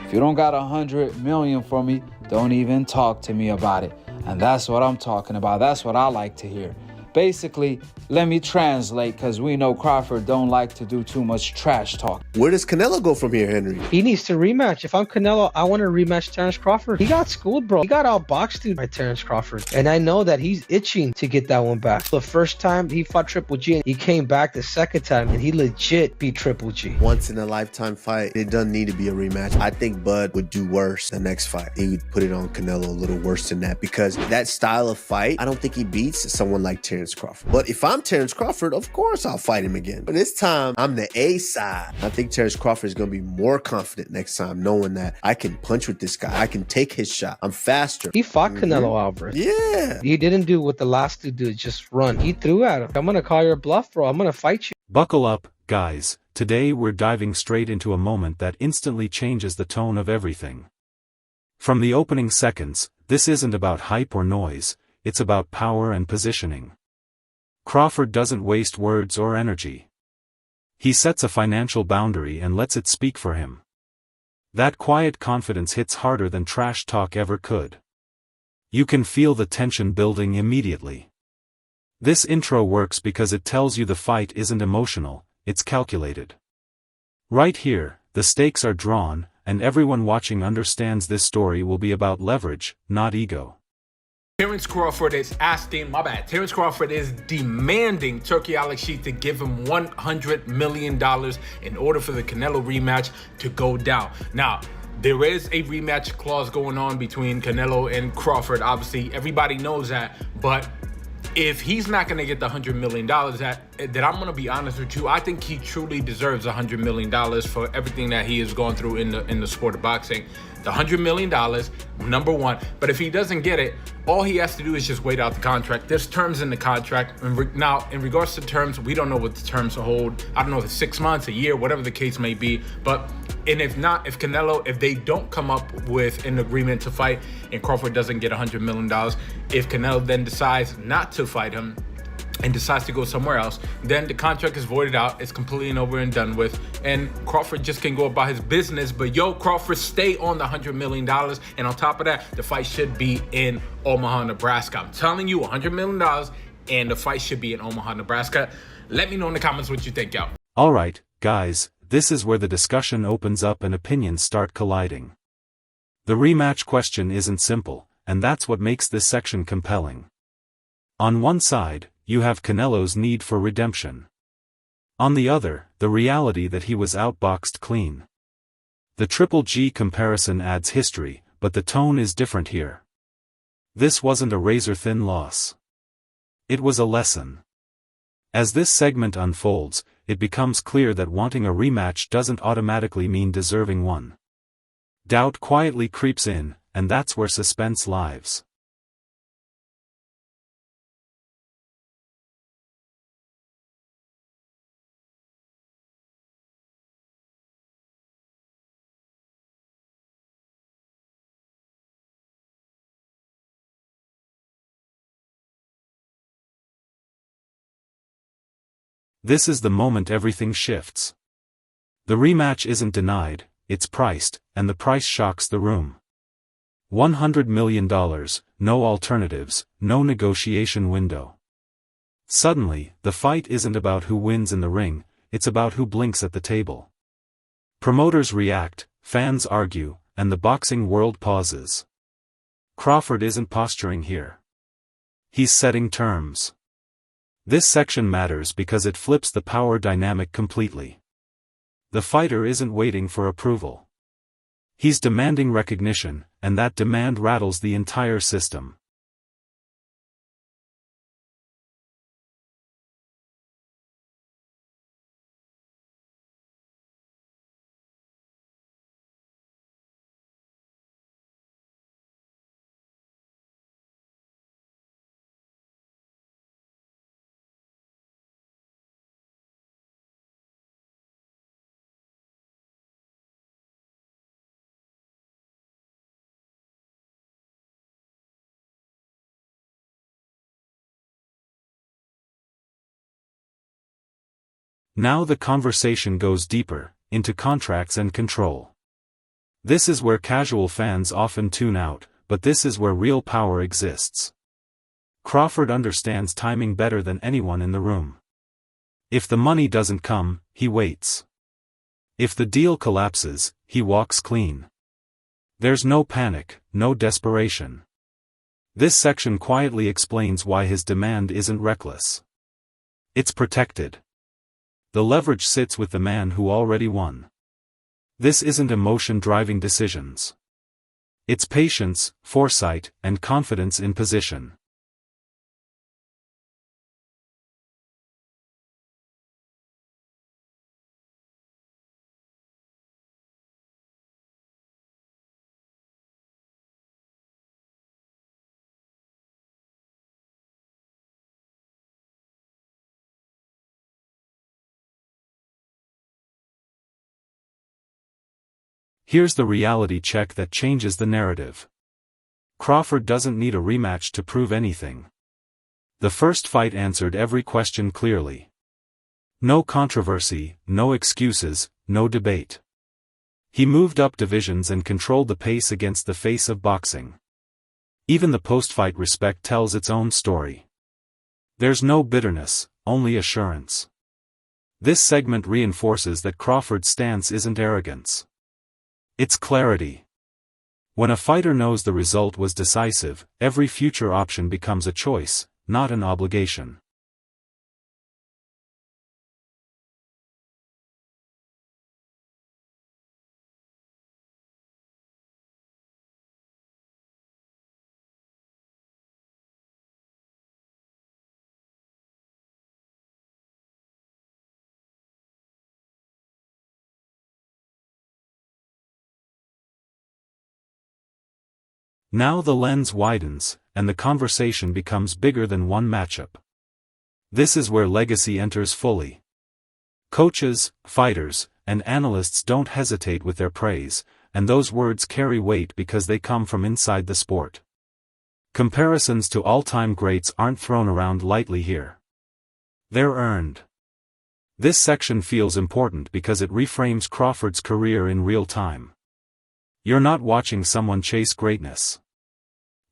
If you don't got 100 million for me, don't even talk to me about it. And that's what I'm talking about. That's what I like to hear. Basically, let me translate, because we know Crawford don't like to do too much trash talk. Where does Canelo go from here, Henry? He needs to rematch. If I'm Canelo, I want to rematch Terence Crawford. He got schooled, bro. He got outboxed dude by Terence Crawford. And I know that he's itching to get that one back. The first time he fought Triple G, and he came back the second time, and he legit beat Triple G. Once in a lifetime fight. It doesn't need to be a rematch. I think Bud would do worse the next fight. He would put it on Canelo a little worse than that, because that style of fight, I don't think he beats someone like Terence Crawford. But if I'm Terence Crawford, of course I'll fight him again. But this time, I'm the A side. I think Terence Crawford is going to be more confident next time, knowing that I can punch with this guy. I can take his shot. I'm faster. He fought Canelo Alvarez. Yeah. He didn't do what the last dude did, just run. He threw at him. I'm going to call your bluff, bro. I'm going to fight you. Buckle up, guys. Today we're diving straight into a moment that instantly changes the tone of everything. From the opening seconds, this isn't about hype or noise, it's about power and positioning. Crawford doesn't waste words or energy. He sets a financial boundary and lets it speak for him. That quiet confidence hits harder than trash talk ever could. You can feel the tension building immediately. This intro works because it tells you the fight isn't emotional, it's calculated. Right here, the stakes are drawn, and everyone watching understands this story will be about leverage, not ego. Terence Crawford is Terence Crawford is demanding Turki Al-Sheikh to give him $100 million in order for the Canelo rematch to go down. Now, there is a rematch clause going on between Canelo and Crawford. Obviously, everybody knows that, but if he's not going to get the $100 million, that I'm going to be honest with you, I think he truly deserves $100 million for everything that he has gone through in the sport of boxing. The $100 million, number one. But if he doesn't get it, all he has to do is just wait out the contract. There's terms in the contract. Now, in regards to terms, we don't know what the terms hold. I don't know if it's 6 months, a year, whatever the case may be. And if not, if they don't come up with an agreement to fight and Crawford doesn't get $100 million, if Canelo then decides not to fight him and decides to go somewhere else, then the contract is voided out. It's completely over and done with, and Crawford just can go about his business. But Crawford, stay on the $100 million, and on top of that, the fight should be in Omaha, Nebraska. I'm telling you, $100 million, and the fight should be in Omaha, Nebraska. Let me know in the comments what you think, y'all. Alright, guys, this is where the discussion opens up and opinions start colliding. The rematch question isn't simple, and that's what makes this section compelling. On one side, you have Canelo's need for redemption. On the other, the reality that he was outboxed clean. The Triple G comparison adds history, but the tone is different here. This wasn't a razor-thin loss. It was a lesson. As this segment unfolds, it becomes clear that wanting a rematch doesn't automatically mean deserving one. Doubt quietly creeps in, and that's where suspense lives. This is the moment everything shifts. The rematch isn't denied, it's priced, and the price shocks the room. $100 million, no alternatives, no negotiation window. Suddenly, the fight isn't about who wins in the ring, it's about who blinks at the table. Promoters react, fans argue, and the boxing world pauses. Crawford isn't posturing here. He's setting terms. This section matters because it flips the power dynamic completely. The fighter isn't waiting for approval. He's demanding recognition, and that demand rattles the entire system. Now the conversation goes deeper, into contracts and control. This is where casual fans often tune out, but this is where real power exists. Crawford understands timing better than anyone in the room. If the money doesn't come, he waits. If the deal collapses, he walks clean. There's no panic, no desperation. This section quietly explains why his demand isn't reckless. It's protected. The leverage sits with the man who already won. This isn't emotion driving decisions. It's patience, foresight, and confidence in position. Here's the reality check that changes the narrative. Crawford doesn't need a rematch to prove anything. The first fight answered every question clearly. No controversy, no excuses, no debate. He moved up divisions and controlled the pace against the face of boxing. Even the post-fight respect tells its own story. There's no bitterness, only assurance. This segment reinforces that Crawford's stance isn't arrogance. It's clarity. When a fighter knows the result was decisive, every future option becomes a choice, not an obligation. Now the lens widens, and the conversation becomes bigger than one matchup. This is where legacy enters fully. Coaches, fighters, and analysts don't hesitate with their praise, and those words carry weight because they come from inside the sport. Comparisons to all-time greats aren't thrown around lightly here. They're earned. This section feels important because it reframes Crawford's career in real time. You're not watching someone chase greatness.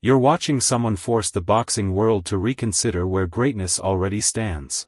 You're watching someone force the boxing world to reconsider where greatness already stands.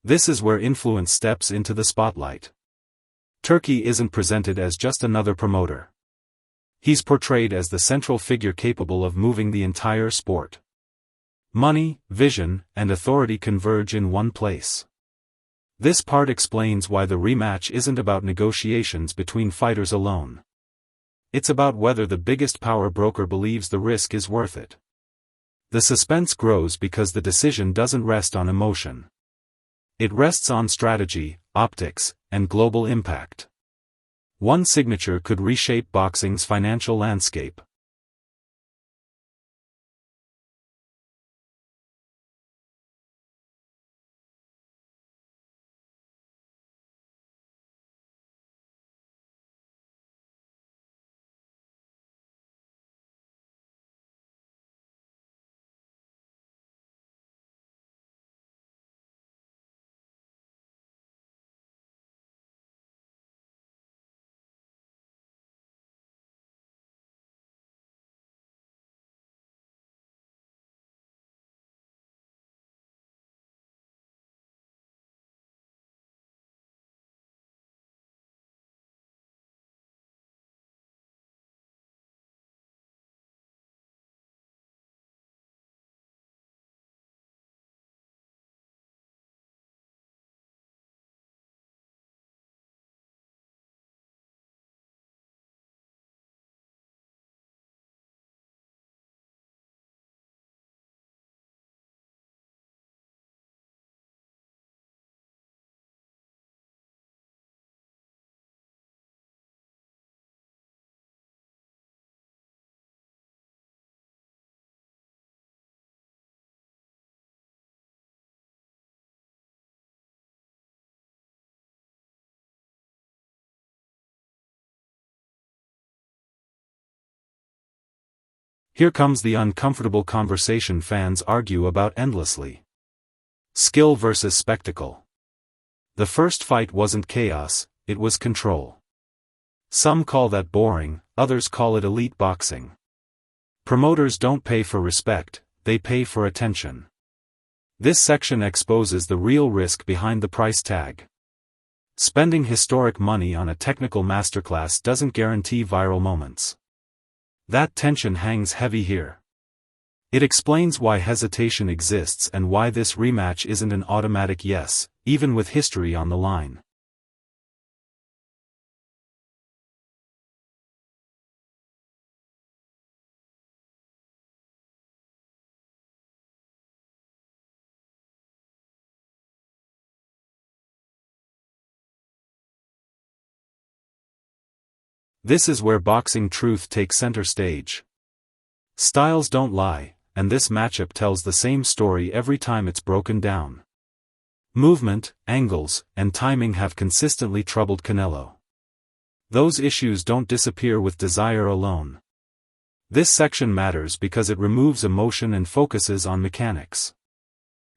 This is where influence steps into the spotlight. Turkey isn't presented as just another promoter. He's portrayed as the central figure capable of moving the entire sport. Money, vision, and authority converge in one place. This part explains why the rematch isn't about negotiations between fighters alone. It's about whether the biggest power broker believes the risk is worth it. The suspense grows because the decision doesn't rest on emotion. It rests on strategy, optics, and global impact. One signature could reshape boxing's financial landscape. Here comes the uncomfortable conversation fans argue about endlessly. Skill versus spectacle. The first fight wasn't chaos, it was control. Some call that boring, others call it elite boxing. Promoters don't pay for respect, they pay for attention. This section exposes the real risk behind the price tag. Spending historic money on a technical masterclass doesn't guarantee viral moments. That tension hangs heavy here. It explains why hesitation exists and why this rematch isn't an automatic yes, even with history on the line. This is where boxing truth takes center stage. Styles don't lie, and this matchup tells the same story every time it's broken down. Movement, angles, and timing have consistently troubled Canelo. Those issues don't disappear with desire alone. This section matters because it removes emotion and focuses on mechanics.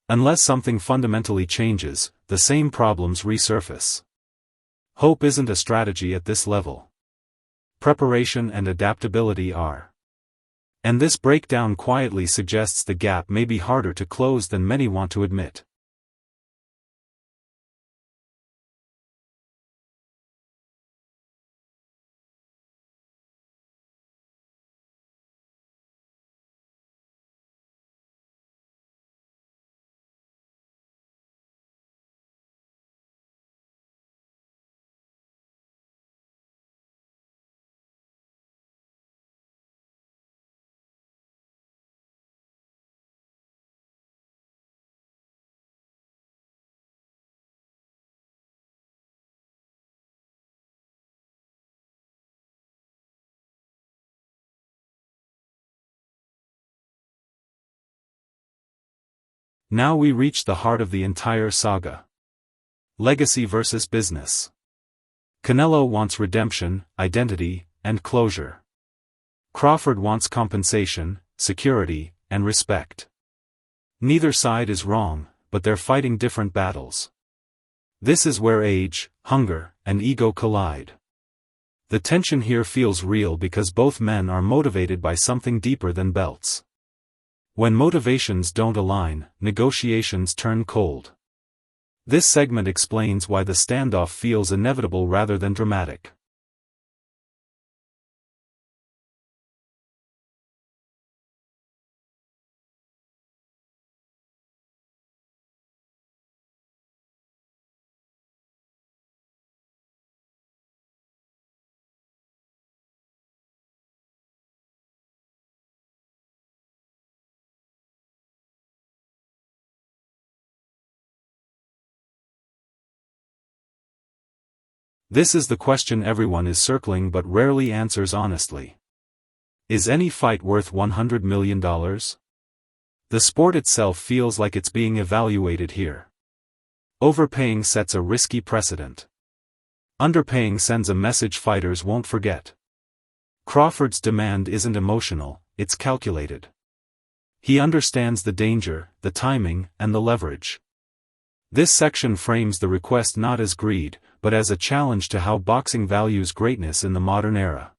Unless something fundamentally changes, the same problems resurface. Hope isn't a strategy at this level. Preparation and adaptability are. And this breakdown quietly suggests the gap may be harder to close than many want to admit. Now we reach the heart of the entire saga. Legacy versus business. Canelo wants redemption, identity, and closure. Crawford wants compensation, security, and respect. Neither side is wrong, but they're fighting different battles. This is where age, hunger, and ego collide. The tension here feels real because both men are motivated by something deeper than belts. When motivations don't align, negotiations turn cold. This segment explains why the standoff feels inevitable rather than dramatic. This is the question everyone is circling but rarely answers honestly. Is any fight worth $100 million? The sport itself feels like it's being evaluated here. Overpaying sets a risky precedent. Underpaying sends a message fighters won't forget. Crawford's demand isn't emotional, it's calculated. He understands the danger, the timing, and the leverage. This section frames the request not as greed, but as a challenge to how boxing values greatness in the modern era.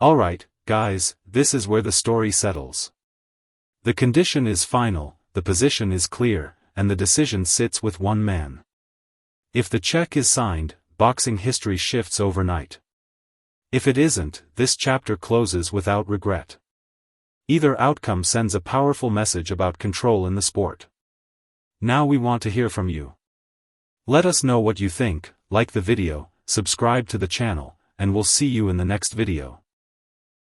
Alright, guys, this is where the story settles. The condition is final, the position is clear, and the decision sits with one man. If the check is signed, boxing history shifts overnight. If it isn't, this chapter closes without regret. Either outcome sends a powerful message about control in the sport. Now we want to hear from you. Let us know what you think, like the video, subscribe to the channel, and we'll see you in the next video.